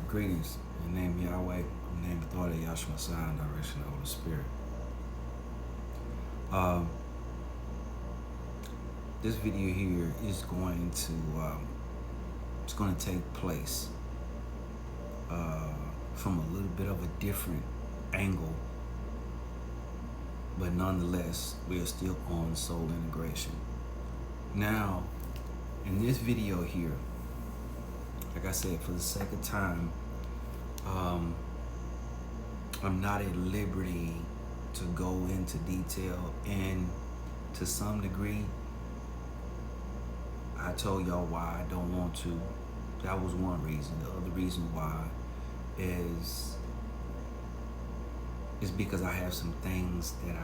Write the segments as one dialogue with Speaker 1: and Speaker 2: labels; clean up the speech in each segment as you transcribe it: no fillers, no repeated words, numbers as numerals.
Speaker 1: Greetings. In the name of Yahweh, in the name of authority, Yahshua Messiah, and direction of the Holy Spirit. Um, this video here is going to take place from a little bit of a different angle, but nonetheless, we are still on soul integration. Now, in this video here, like I said, for the sake of time, I'm not at liberty to go into detail, and to some degree, I told y'all why I don't want to. That was one reason. The other reason why is because I have some things that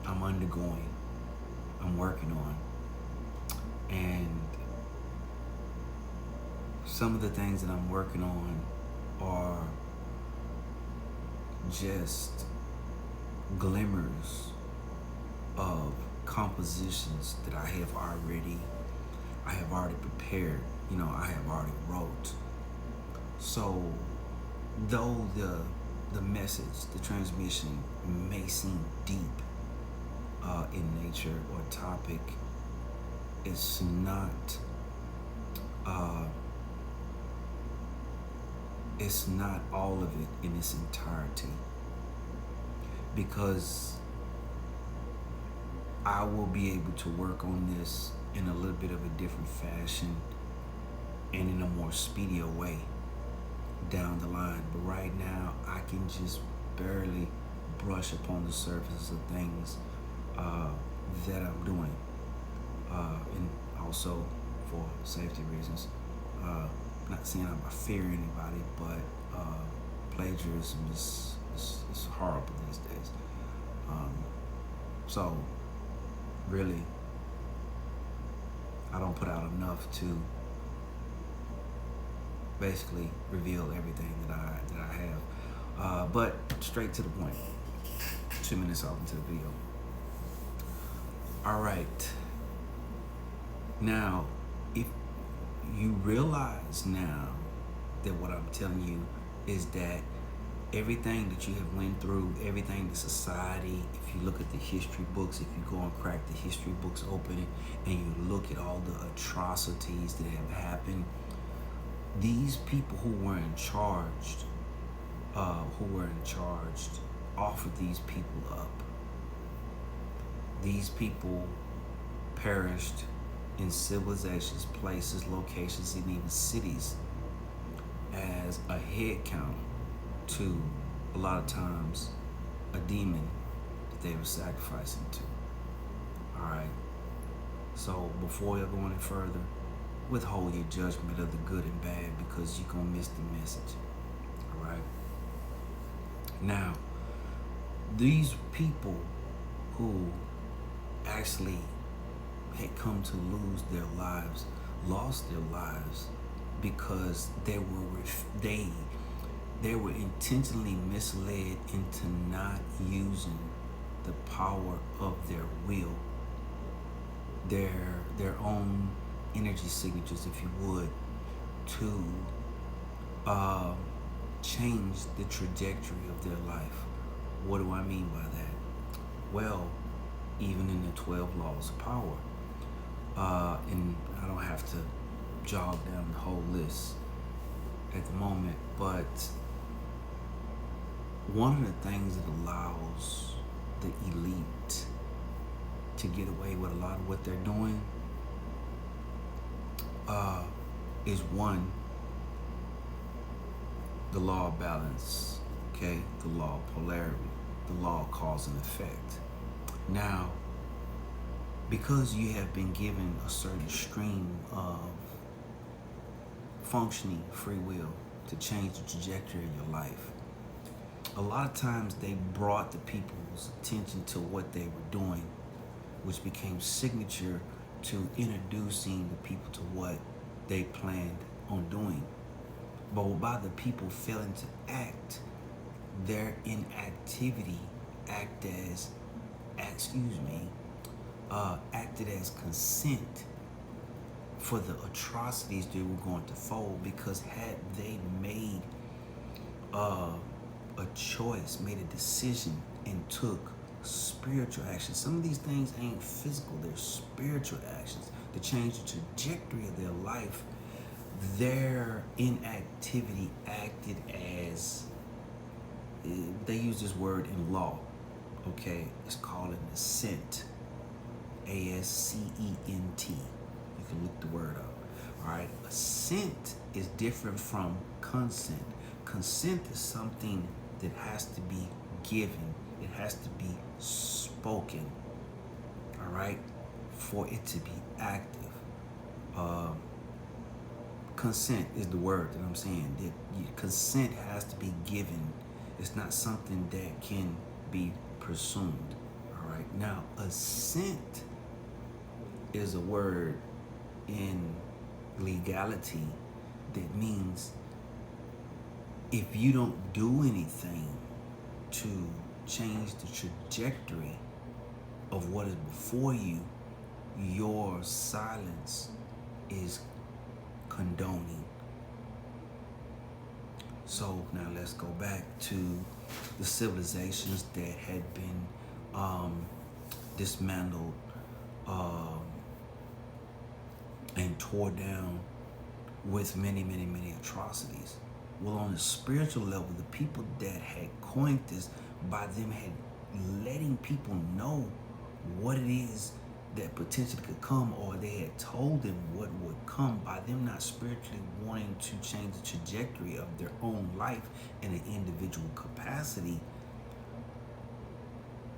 Speaker 1: I'm undergoing, I'm working on, and some of the things that I'm working on are just glimmers of compositions that I have already prepared, I have already wrote. So though the message, the transmission may seem deep in nature or topic, it's not all of it in its entirety, because I will be able to work on this in a little bit of a different fashion and in a more speedier way down the line. But right now, I can just barely brush upon the surface of things that I'm doing, and also for safety reasons. Not saying I fear anybody, but plagiarism is horrible these days. So really, I don't put out enough to basically reveal everything that I have. But straight to the point. 2 minutes off into the video. All right. Now, if you realize now that what I'm telling you is that everything that you have went through, everything the society, if you look at the history books, if you go and crack the history books open and you look at all the atrocities that have happened, these people who were in charge offered these people up. These people perished in civilizations, places, locations, and even cities as a head count to, a lot of times, a demon that they were sacrificing to. All right. So before you go any further, withhold your judgment of the good and bad, because you're gonna miss the message. All right. Now, these people who actually had come to lose their lives, lost their lives because they were intentionally misled into not using the power of their will, their own energy signatures, if you would, to change the trajectory of their life. What do I mean by that? Well, even in the 12 laws of power, and I don't have to jog down the whole list at the moment, but one of the things that allows the elite to get away with a lot of what they're doing is one, the law of balance, okay? The law of polarity, the law of cause and effect. Now, because you have been given a certain stream of functioning free will to change the trajectory of your life, a lot of times they brought the people's attention to what they were doing, which became signature to introducing the people to what they planned on doing. But by the people failing to act, their inactivity acted as consent for the atrocities they were going to fold, because had they made a choice, made a decision, and took spiritual action. Some of these things ain't physical, they're spiritual actions to change the trajectory of their life. Their inactivity acted as, they use this word in law, okay? It's called an assent. A-S-C-E-N-T. You can look the word up. All right, assent is different from consent. Consent is something that has to be given. It has to be spoken. All right, for it to be active. Consent is the word that I'm saying. That consent has to be given. It's not something that can be presumed. All right. Now, assent is a word in legality that means if you don't do anything to change the trajectory of what is before you, your silence is condoning. So now let's go back to the civilizations that had been dismantled and tore down with many, many, many atrocities. Well, on a spiritual level, the people that had coined this, by them had letting people know what it is that potentially could come, or they had told them what would come, by them not spiritually wanting to change the trajectory of their own life in an individual capacity,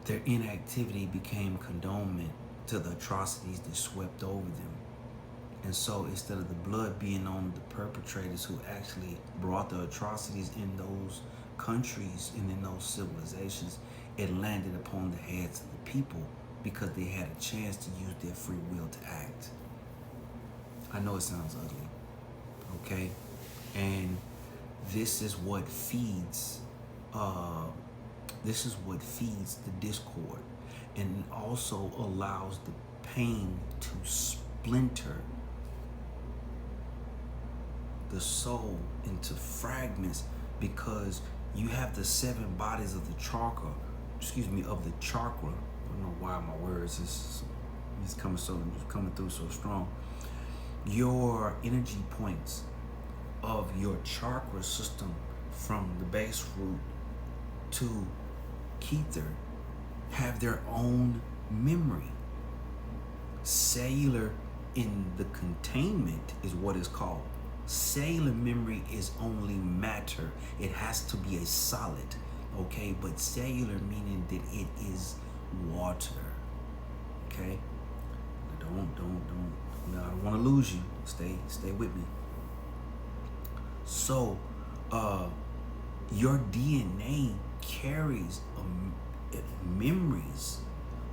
Speaker 1: their inactivity became condonement to the atrocities that swept over them. And so instead of the blood being on the perpetrators who actually brought the atrocities in those countries and in those civilizations, it landed upon the heads of the people because they had a chance to use their free will to act. I know it sounds ugly, okay? And this is what feeds the discord, and also allows the pain to splinter the soul into fragments, because you have the 7 bodies of the chakra. I don't know why my words is coming through so strong. Your energy points of your chakra system, from the base root to Kether, have their own memory. Cellular in the containment is what is called. Cellular memory is only matter. It has to be a solid, okay? But cellular meaning that it is water, okay? I don't want to lose you. Stay with me. So, your DNA carries memories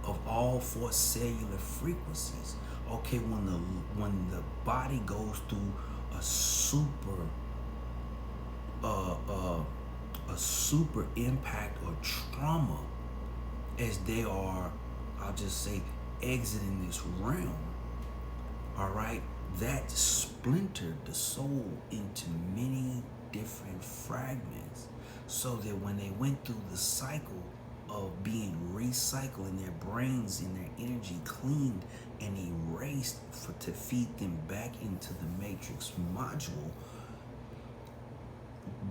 Speaker 1: of all 4 cellular frequencies. Okay, when the body goes through a super impact or trauma, as they are, I'll just say, exiting this realm, all right, that splintered the soul into many different fragments, so that when they went through the cycle of being recycled, and their brains and their energy cleaned and erased to feed them back into the matrix module,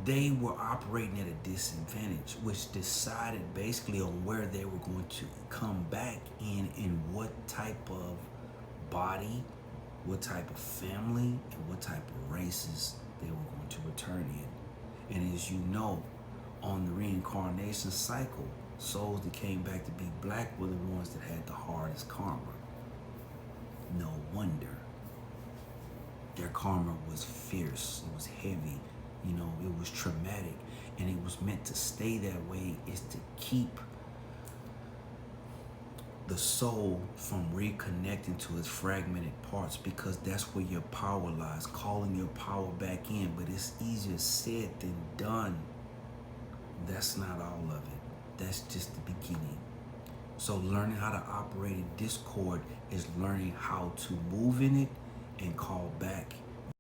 Speaker 1: they were operating at a disadvantage, which decided basically on where they were going to come back in what type of body, what type of family, and what type of races they were going to return in. And as you know, on the reincarnation cycle, souls that came back to be black were the ones that had the hardest karma. No wonder. Their karma was fierce, it was heavy, it was traumatic, and it was meant to stay that way, is to keep the soul from reconnecting to its fragmented parts, because that's where your power lies, calling your power back in. But it's easier said than done. That's not all of it. That's just the beginning. So learning how to operate in discord is learning how to move in it and call back